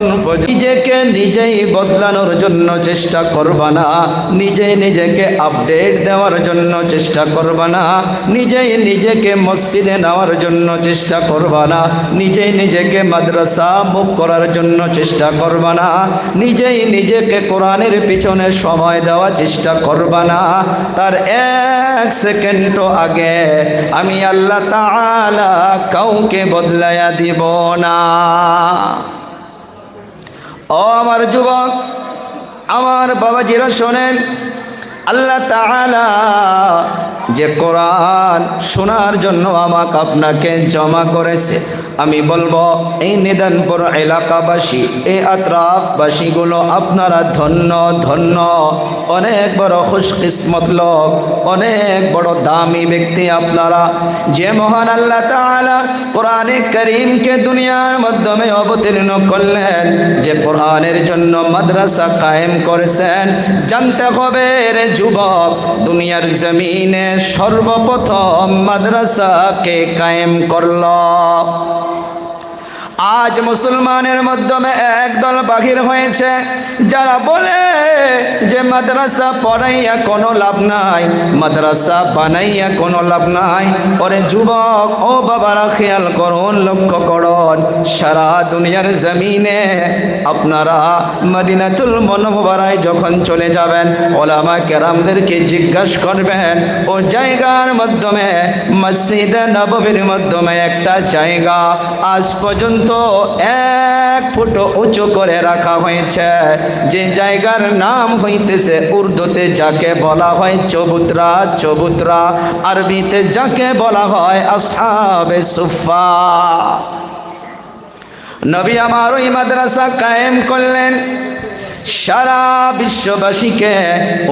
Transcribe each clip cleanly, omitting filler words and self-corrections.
নিজেকে নিজেই বদলানোর জন্য চেষ্টা করবা না, নিজেকে আপডেট দেওয়ার জন্য চেষ্টা করবা না, নিজেকে মসজিদে নেওয়ার জন্য চেষ্টা করবা না, নিজেকে মাদ্রাসা মুখ করার জন্য চেষ্টা করবা না, নিজেকে কোরআনের পিছনে সময় দেওয়ার চেষ্টা করবা না। তার এক সেকেন্ডও আগে আমি আল্লাহ তাআলা কাউকে বদলায়া দিব না। ও আমার যুবক, আমার বাবাজিরা শোনেন, আল্লাহ তাআলা যে কোরআন শোনার জন্য আমাকে আপনাকে জমা করেছে, আমি বলবো এই নিদানপুর এলাকাবাসী, এই আত্রাফবাসীগুলো আপনারা ধন্য ধন্য, অনেক বড় খুশকিসমত লোক, অনেক বড় দামি ব্যক্তি আপনারা। যে মহান আল্লাহ তাআলা কোরআনে কারীমকে দুনিয়ার মাধ্যমে অবতীর্ণ করলেন, যে কোরআনের জন্য মাদ্রাসা কায়েম করেছেন, জানতে হবে রে যুবক, দুনিয়ার জমিনে সর্বপ্রথম মাদ্রাসাকে কায়েম করল। আজ মুসলমানের মাধ্যমে একদল বাহির হয়েছে যারা বলে যে মাদ্রাসা পড়াইয়া কোনো লাভ নাই, মাদ্রাসা বানাইয়া কোনো লাভ নাই। ওরে যুবক, ও বাবারা খেয়াল করুন, লক্ষ্য করুন, সারা দুনিয়ার জমিনে আপনারা মদিনাতুল মুনাওয়ারায় যখন চলে যাবেন, ওলামা কেরামদেরকে জিজ্ঞাসা করবেন, ও জায়গার মাধ্যমে মসজিদে নববীর মাধ্যমে একটা জায়গা আজ পর্যন্ত এক ফুট উঁচু করে রাখা হয়েছে, যে জায়গার নাম হইতেছে উর্দুতে যাকে বলা হয় চবুতরা, চবুতরা আরবিতে যাকে বলা হয় আসহাবে সুফা। নবী আমার ওই মাদ্রাসা কায়েম করলেন, সারা বিশ্ববাসীকে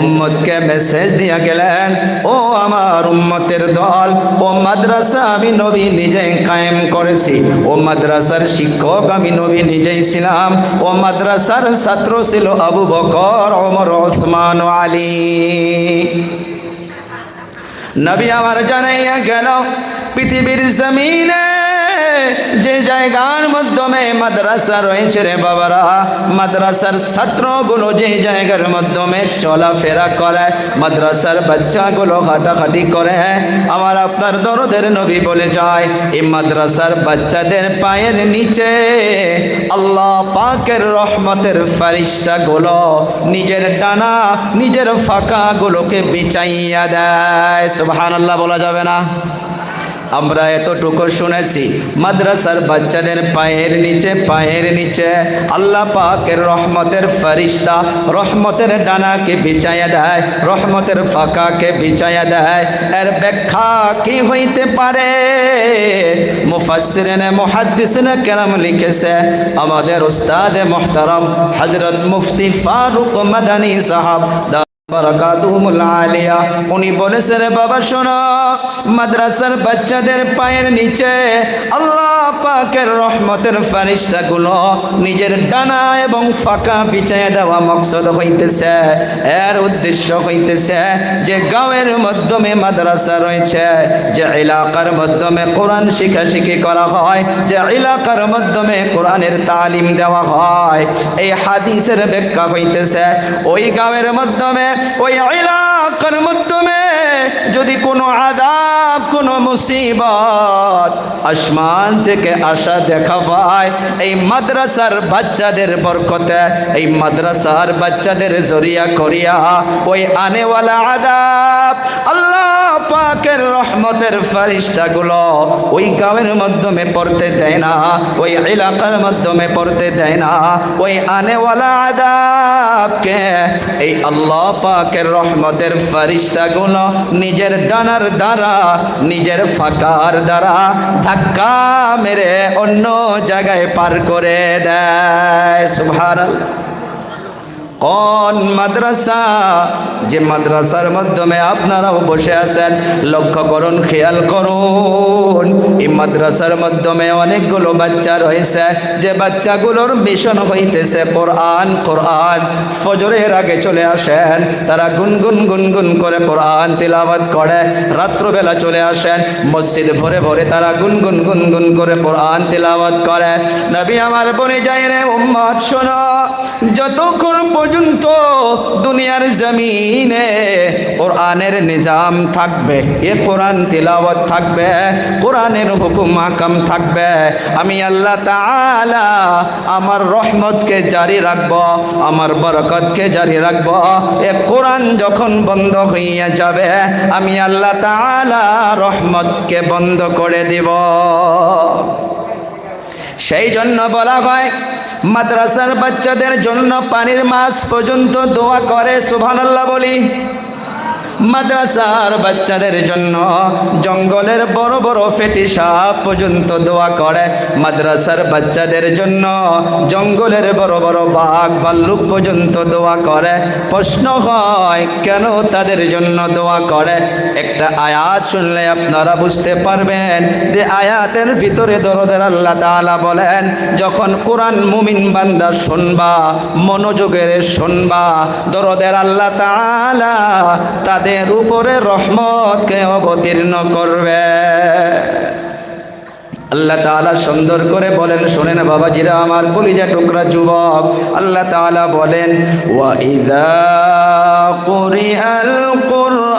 উম্মতকে মেসেজ দিয়া গেলেন, ও আমার উম্মতের দল, ও মাদ্রাসা আমি নবী নিজেই কায়েম করেছি, ও মাদ্রাসার শিক্ষক আমি নবী নিজেই ছিলাম, ও মাদ্রাসার ছাত্র ছিল আবু বকর, ওমর, ওসমান, আলী। নবী আমার জানাইয়া গেল, পৃথিবীর জমিনে যে জায়গার মাধ্যমে মাদ্রাসা রয়েছে রে বাবারা, মাদ্রাসার ছাত্রগুলো যে জায়গার মাধ্যমে চলাফেরা করে, মাদ্রাসার বাচ্চাগুলো হাঁটাহাঁটি করে, আমার আপনার দরদের নবী বলে যায়, এই মাদ্রাসার বাচ্চাদের পায়ের নিচে আল্লাহ পাকের রহমতের ফারিস্তাগুলো নিজের ডানা, নিজের ফাঁকাগুলোকে বিছাইয়া দেয়। সুবহানাল্লাহ বলা যাবে না? আমরা এতটুকু শুনেছি, মাদ্রাসার বাচ্চাদের পায়ের নিচে আল্লাহ পাকের রহমতের ফেরেশতা রহমতের ডানাকে বিছায়া দেয়, রহমতের ফাঁকাকে বিছায়া দেয়। এর ব্যাখ্যা কি হইতে পারে? মুফাসসিরিনে মুহাদ্দিসিনে কেরাম লিখেছে, আমাদের উস্তাদ মুহতারাম হযরত মুফতি ফারুক মাদানী সাহেব বারাকাতুহুমুল আলিয়া, উনি বলেছেন, বাবা শোনো, মাদ্রাসার বাচ্চাদের পায়ের নিচে আল্লাহ পাকের রহমতের ফেরেশতাগুলো নিজের ডানা এবং ফাঁকা বিছায়া দেওয়া মকসদ হইতেছে, এর উদ্দেশ্য হইতেছে যে গাঁয়ের মাধ্যমে মাদ্রাসা রয়েছে, যে এলাকার মাধ্যমে কোরআন শিখাশিখি করা হয়, যে এলাকার মাধ্যমে কোরআনের তালিম দেওয়া হয়, এই হাদিসের ব্যাখ্যা হইতেছে ওই গাঁয়ের মাধ্যমে, ওই এলাকার মাধ্যমে যদি কোনো আযাব, কোনো মুসিবত আসমান থেকে আসা দেখা পায়, এই মাদ্রাসার বাচ্চাদের বরকতে, এই মাদ্রাসার বাচ্চাদের জরিয়া করিয়া ওই আনেওয়ালা আযাব আল্লাহ পাকের রহমতের ফেরেশতাগুলো ওই গাঁয়ের মাধ্যমে পড়তে দেয় না, ওই এলাকার মাধ্যমে পড়তে দেয় না। ওই আনেওয়ালা আযাবকে এই আল্লাহ পাকের রহমতের ফেরেশতাগুলো নিজের ডানার দ্বারা, নিজের ফাঁকার দ্বারা ধাক্কা মেরে অন্য জায়গায় পার করে দেয়। সুবহানাল্লাহ। কোন মাদ্রাসা? যে মাদ্রাসার মাধ্যমে আপনারাও বসে আছেন, লক্ষ্য করুন, খেয়াল করুন, এই মাদ্রাসার মাধ্যমে অনেকগুলো বাচ্চা রয়েছে, যে বাচ্চাগুলোর মিশন হইতেছে কোরআন। কোরআন ফজরের আগে চলে আসেন, তারা গুনগুন গুনগুন করে কোরআন তিলাওয়াত করে। রাত্রবেলা চলে আসেন, মসজিদ ভরে ভরে তারা গুনগুন গুনগুন করে কোরআন তিলাওয়াত করে। নবী আমার বলে যায়, রে উম্মত শোনো, যতক্ষণ পর্যন্ত দুনিয়ার জমিনে কোরআনের নিজাম থাকবে, এ কোরআন তিলাওয়াত থাকবে, কোরআনের হুকুম হাকাম থাকবে, আমি আল্লাহ তাআলা আমার রহমতকে জারি রাখব, আমার বরকতকে জারি রাখব। এ কোরআন যখন বন্ধ হইয়া যাবে, আমি আল্লাহ তাআলা রহমতকে বন্ধ করে দিব। সেই জন্য বলা হয়, মাদ্রাসার বাচ্চাদের জন্য পানির মাছ পর্যন্ত দোয়া করে, সুবহানাল্লাহ বলি। মাদ্রাসার বাচ্চাদের জন্য জঙ্গলের বড় বড় ফেটি সাপ পর্যন্ত দোয়া করে। মাদ্রাসার বাচ্চাদের জন্য জঙ্গলের বড় বড় বাঘ ভাল্লুক পর্যন্ত দোয়া করে। প্রশ্ন হয়, কেন তাদের জন্য দোয়া করে? একটা আয়াত শুনলে আপনারা বুঝতে পারবেন যে আয়াতের ভিতরে দরদের আল্লাহ তাআলা বলেন, যখন কোরআন মুমিন বান্দা শুনবা, মনোযোগের শুনবা, দরদের আল্লাহ তাআলা তাদের উপরে রহমতকে অবতীর্ণ করবে। আল্লাহ তাআলা সুন্দর করে বলেন, শোনেন বাবাজিরা আমার, কলিজা টুকরা যুবক, আল্লাহ তাআলা বলেন, ওয়া ইযা কুরিআল কুরআন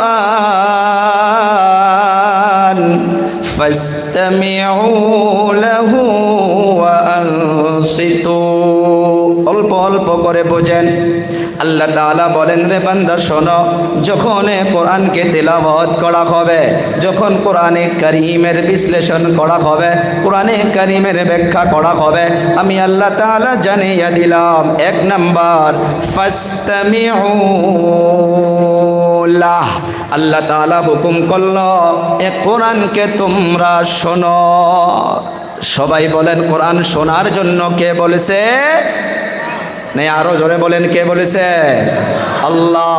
ফাসতামিউ লাহু ওয়া আনসিতু। অল্প অল্প করে বোঝেন। আল্লাহ তাআলা বলেন, রে বান্দা শোনো, যখন কোরআনকে তেলাওয়াত করা হবে, যখন কোরআনে কারীমের বিশ্লেষণ করা হবে, কোরআনে কারীমের ব্যাখ্যা করা হবে, আমি আল্লাহ তাআলা জানিয়ে দিলাম, এক নাম্বার, ফাসতামিউ লাহ, আল্লাহ তাআলা হুকুম করলো এ কোরআনকে তোমরা শোনো। সবাই বলেন, কোরআন শোনার জন্য কে বলেছে? নেই, আরো জোরে বলেন, কে বলেছে? আল্লাহ।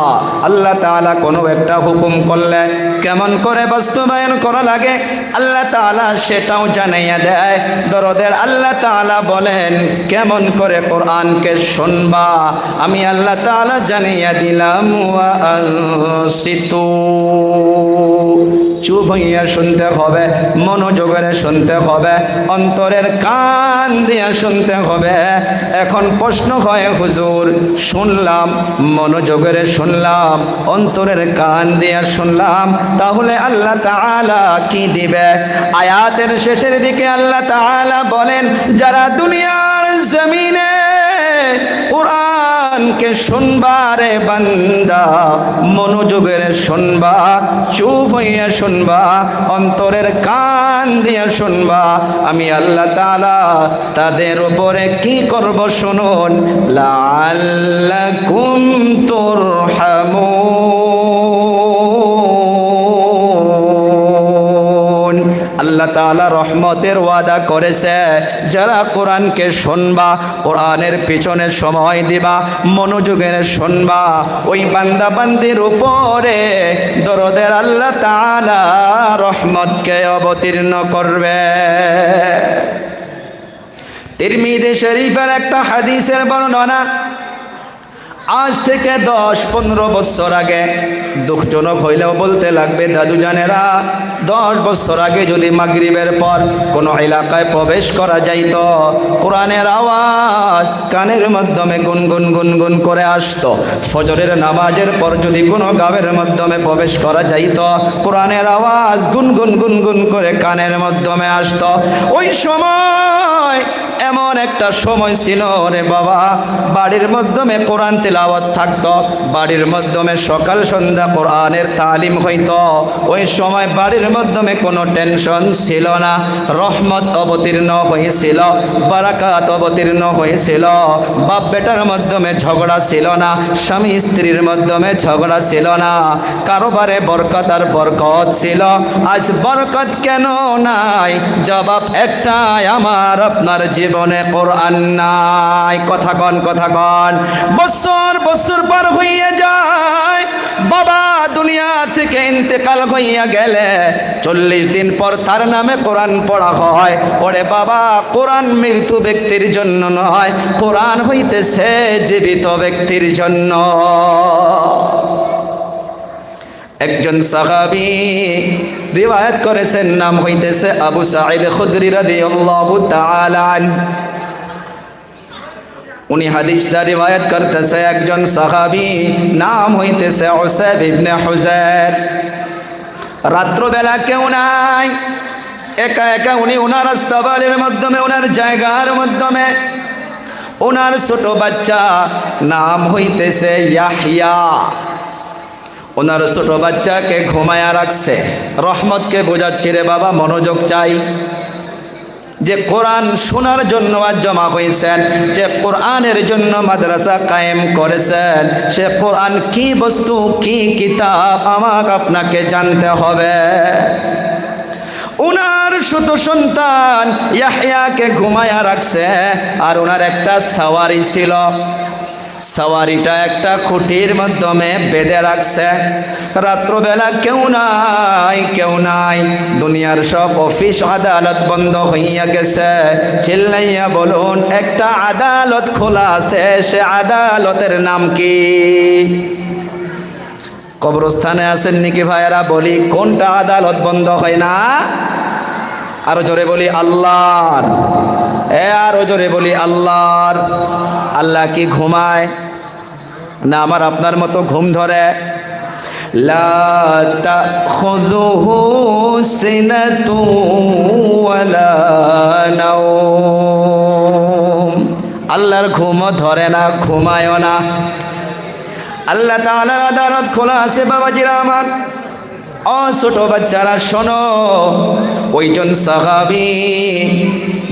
আল্লাহ তাআলা কোনো একটা হুকুম করলে কেমন করে বাস্তবায়ন করা লাগে আল্লাহ তাআলা সেটাও জানাইয়া দেয়। দরদের আল্লাহ তাআলা বলেন, কেমন করে কোরআনকে শুনবা, আমি আল্লাহ তাআলা জানাইয়া দিলাম, ওয়া আনসিতু, চুপ হইয়া শুনতে হবে, মনোযোগের শুনতে হবে, অন্তরের কান দিয়া শুনতে হবে। এখন প্রশ্ন হয়, হুজুর শুনলাম, মনোযোগের শুনলাম, অন্তরের কান দিয়া শুনলাম, তাহলে আল্লাহ তাআলা কি দিবে? আয়াতের শেষের দিকে আল্লাহ তাআলা বলেন, যারা দুনিয়ার জমিনে কোরআনকে শুনবা রে বান্দা, মনোযোগের শুনবা, চুপ হইয়া শুনবা, অন্তরের কান দিয়ে শুনবা, আমি আল্লাহ তাআলা তাদের উপরে কি করব শুনুন, লাআল্লাকুম তুরহামুন। আল্লাহ তাআলা রহমতের ওয়াদা করেছে, যারা কোরআনকে শুনবা, কোরআনের পিছনে সময় দিবা, মনোযোগের শুনবা, ওই বান্দা বান্দির উপরে দরদের আল্লাহ তাআলা রহমতকে অবতীর্ণ করবে। তিরমিজি শরীফের একটা হাদিসের বর্ণনা, আজ থেকে 10-15 বছর আগে, দুঃখজনক হইলেও বলতে লাগবে দাদু জানেরা, 10 বছর আগে যদি মাগরিবের পর কোনো এলাকায় প্রবেশ করা যাইত, কোরআনের আওয়াজ কানের মাধ্যমে গুনগুন গুনগুন করে আসতো। ফজরের নামাজের পর যদি কোনো গাঁয়ের মাধ্যমে প্রবেশ করা যাইত, কোরআনের আওয়াজ গুনগুন গুনগুন করে কানের মাধ্যমে আসতো। ওই সময় এমন একটা সময় ছিল রে বাবা, বাড়ির মাধ্যমে কোরআন তেলাওয়াত থাকতো, বাড়ির মাধ্যমে সকাল সন্ধ্যা কোরআনের তালিম হইতো। ওই সময় বাড়ির মাধ্যমে কোনো টেনশন ছিল না, রহমত অবতীর্ণ হয়েছিল, বারাকাত অবতীর্ণ হয়েছিল। বাপ বেটার মাধ্যমে ঝগড়া ছিল না, স্বামী স্ত্রীর মাধ্যমে ঝগড়া ছিল না, কারোবারে বরকত আর বরকত ছিল। আজ বরকত কেন নাই? জবাব একটাই, আমার আপনার জীবনে কোরআন নাই। কথা কন, কথা কন। বছর বছর পার হইয়া যায়, বাবা দুনিয়া থেকে ইন্তেকাল হইয়া গেলে 40 দিন পর তার নামে কোরআন পড়া হয়। ওরে বাবা, কোরআন মৃত্যু ব্যক্তির জন্য নয়, কোরআন হইতেছে জীবিত ব্যক্তির জন্য। একজন সাহাবী রিওয়ায়াত করেছেন, নাম হইতেছে আবু সাঈদ খুদরি রাদিয়াল্লাহু তাআলা আনহু। উনি হাদিসটা রিওয়ায়াত করতেছে, একজন সাহাবী নাম হইতেছে উসাইদ ইবনে হুজাইর। রাত্রবেলা কেউ নাই, একা একা উনি ওনার আস্তাবলের মাধ্যমে, ওনার জায়গার মাধ্যমে ওনার ছোট বাচ্চা নাম হইতেছে ইয়াহইয়া, ওনার ছোট বাচ্চাকে ঘুমায়া রাখছে। রহমতকে বোঝাচ্ছি, রে বাবা মনোযোগ চাই। যে কোরআন শোনার জন্য আজ জমা হয়েছেন, যে কোরআনের জন্য মাদ্রাসা কায়েম করেছেন, সে কোরআন কি বস্তু, কি কিতাব আমাকে আপনাকে জানতে হবে। ওনার ছোট সন্তান ইয়াহইয়াকে ঘুমায়া রাখছে, আর ওনার একটা সাওয়ারি ছিল। সাওয়ারিটা একটা খুঁটির মাধ্যমে বেঁধে রাখছে। রাত্রবেলা কেউ নাই, কেউ নাই, দুনিয়ার সব অফিস আদালত বন্ধ হইয়া গেছে। চিল্লাইয়া বলুন, একটা আদালত খোলা আছে, সে আদালতের নাম কি? কবরস্থানে আছেন নাকি ভাইয়েরা? বলি, কোনটা আদালত বন্ধ হয় না? আরো জোরে বলি আল্লাহর। আরো জোরে বলি আল্লাহর। আল্লাহ কি ঘুমায়? না আমার আপনার মতো ঘুম ধরে? লা তাখুযুহু সিনাতু ওয়ালা নাওম। আল্লাহর ঘুমও ধরে না, ঘুমায়ও না। আল্লাহ তাআলার আদালত খোলা আছে বাবাজিরা আমার। ও ছোট বাচ্চারা শোনো, ওইজন সাহাবী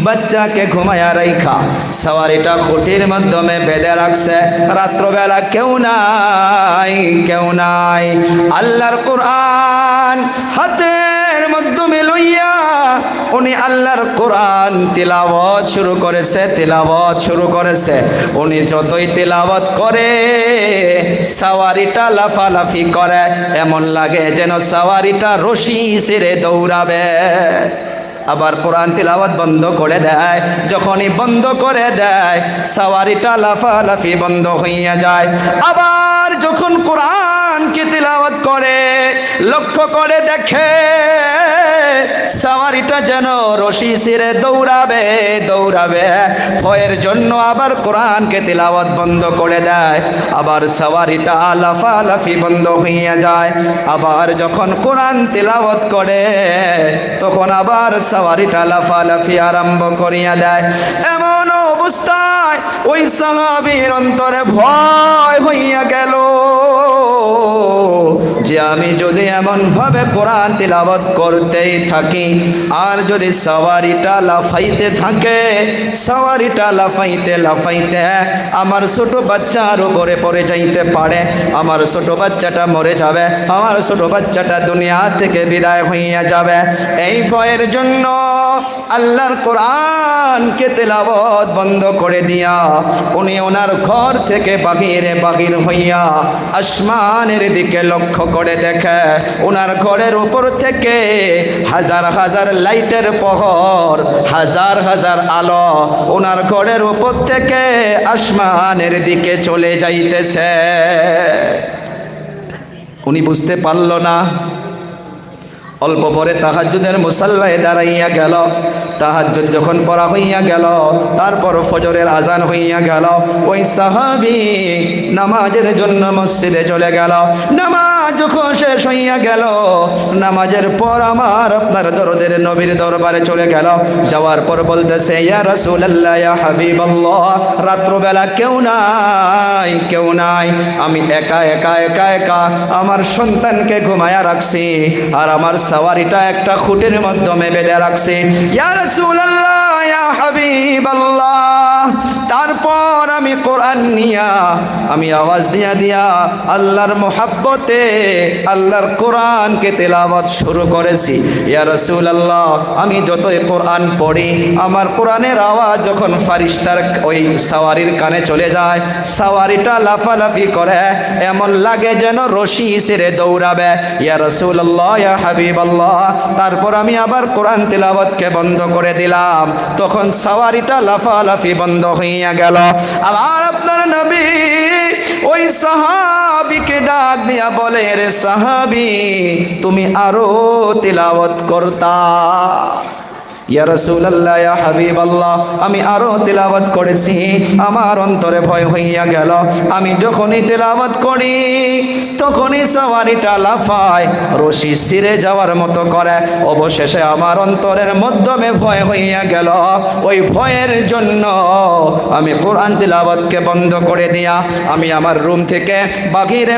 বাচ্চাকে ঘুমায়া রাইখা সাওয়ারিটা খুঁটির মাধ্যমে বেঁধে রাখছে। রাত্রবেলা কেউ নাই, কেউ নাই। আল্লাহর কোরআন হাতের মাধ্যমে লইয়া উনি আল্লাহর কোরআন তিলাওয়াত শুরু করেছে, তিলাওয়াত শুরু করেছে। উনি যতই তিলাওয়াত করে সাওয়ারিটা লাফালাফি করে, এমন লাগে যেন সাওয়ারিটা রশি ছেড়ে দৌড়াবে। আবার কোরআন তিলাওয়াত বন্ধ করে দেয়, যখনই বন্ধ করে দেয় সাওয়ারিটা লাফালাফি বন্ধ হইয়া যায়। আবার যখন কোরআনকে তিলাওয়াত করে লক্ষ্য করে দেখে সাওয়ারিটা যেন রশি ছিঁড়ে দৌড়াবে দৌড়াবে, ভয়ের জন্য আবার কোরআনকে তিলাওয়াত বন্ধ করে দেয়। আবার সাওয়ারিটা লাফালাফি বন্ধ হইয়া যায়। আবার যখন কোরআন তিলাওয়াত করে তখন আবার সাওয়ারিটা লাফালাফি আরম্ভ করিয়া দেয়। এমন অবস্থায় ওই সাহাবীর অন্তরে ভয় হইয়া গেল যে আমি যদি এমন ভাবে কোরআন তিলাওয়াত করতেই থাকি, আর যদি সাওয়ারিটা লাফাইতে থাকে, সাওয়ারিটা লাফাইতে লাফাইতে আমার ছোট বাচ্চার উপরে পড়ে যাইতে পারে, আমার ছোট বাচ্চাটা মরে যাবে, আমার ছোট বাচ্চাটা দুনিয়া থেকে বিদায় হইয়া যাবে। এই ভয়ের জন্য আল্লাহর কোরআনকে তিলাওয়াত বন্ধ করে দিয়া উনি ওনার ঘর থেকে বাহির হইয়া আসমানের দিকে লক্ষ্য করে দেখে ওনার ঘরের উপর থেকে হাজার হাজার লাইটের প্রহর, হাজার হাজার আলো ওনার ঘরের উপর থেকে আসমানের দিকে চলে যাইতেছে। উনি বুঝতে পারল না। অল্প পরে তাহাজ্জুদের মুসাল্লায় দাঁড়াইয়া গেল। তাহাজ্জুদ যখন পড়া হইয়া গেল, তারপর ফজরের আজান হইয়া গেল। ওই সাহাবী নামাজের জন্য মসজিদে চলে গেল। নামাজ যখন শেষ হইয়া গেল, নামাজের পর আমার আপনার দরদের নবীর দরবারে চলে গেল। যাওয়ার পর বলতেছে, ইয়া রাসূলুল্লাহ, ইয়া হাবিবাল্লাহ, রাত্রবেলা কেউ নাই, কেউ নাই, আমি একা একা একা একা আমার সন্তানকে ঘুমায়া রাখছি, আর আমার সাওয়ারিটা একটা খুঁটির মাধ্যমে বেঁধে রাখছি। ইয়া রাসূলুল্লাহ, ইয়া হাবিবাল্লাহ, তারপর আমি কোরআন নিয়া আমি আওয়াজ দিয়া দিয়া আল্লাহর মোহাব্বতে আল্লাহর কোরআনকে তেলাওয়াত শুরু করেছি। ইয়া রাসূলুল্লাহ, আমি যতই কোরআন পড়ি আমার কোরআনের আওয়াজ যখন ফারিস্তার ওই সাওয়ারির কানে চলে যায়, সাওয়ারিটা লাফালাফি করে, এমন লাগে যেন রশি ছেড়ে দৌড়াবে। ইয়া রাসূলুল্লাহ, ইয়া হাবিবাল্লাহ, তারপর আমি আবার কোরআন তেলাওয়াতকে বন্ধ করে দিলাম, তখন সাওয়ারিটা লাফালাফি বন্ধ হইয়া গেল। আবার আপনার নবী ওই সাহাবীকে ডাক দিয়া বলে, রে সাহাবী, তুমি আরো তেলাওয়াত করতা। ইয়া রাসূলুল্লাহ, ইয়া হাবিবাল্লাহ, আমি আরো তেলাওয়াত করেছি, আমার অন্তরে ভয় হইয়া গেল। আমি যখনই তেলাওয়াত করি তখনই সাওয়ারিটা লাফায়, রশি ছিঁড়ে যাওয়ার মতো করে। অবশেষে আমার অন্তরের মাধ্যমে ভয় হইয়া গেল। ওই ভয়ের জন্য আমি কোরআন তেলাওয়াতকে বন্ধ করে দিয়া আমি আমার রুম থেকে বাহিরে